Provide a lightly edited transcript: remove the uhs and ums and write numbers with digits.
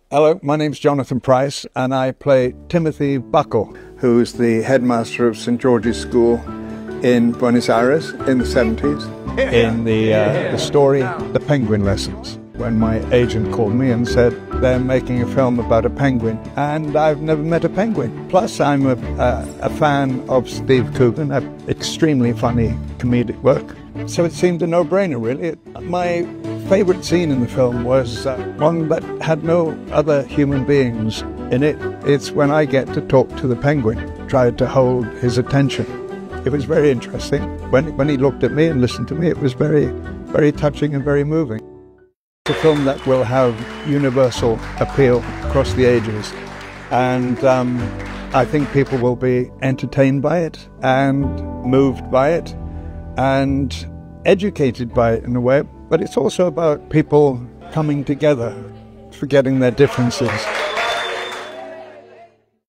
Hello, my name's Jonathan Price and I play Timothy Buckle, who's the headmaster of St. George's School in Buenos Aires in the 70s. In the story, The Penguin Lessons, when my agent called me and said they're making a film about a penguin and I've never met a penguin. Plus I'm a fan of Steve Coogan, extremely funny comedic work. So it seemed a no-brainer, really. My favourite scene in the film was one that had no other human beings in it. It's when I get to talk to the penguin, tried to hold his attention. It was very interesting. When he looked at me and listened to me, it was very, very touching and very moving. It's a film that will have universal appeal across the ages. And I think people will be entertained by it and moved by it and educated by it in a way, but it's also about people coming together, forgetting their differences.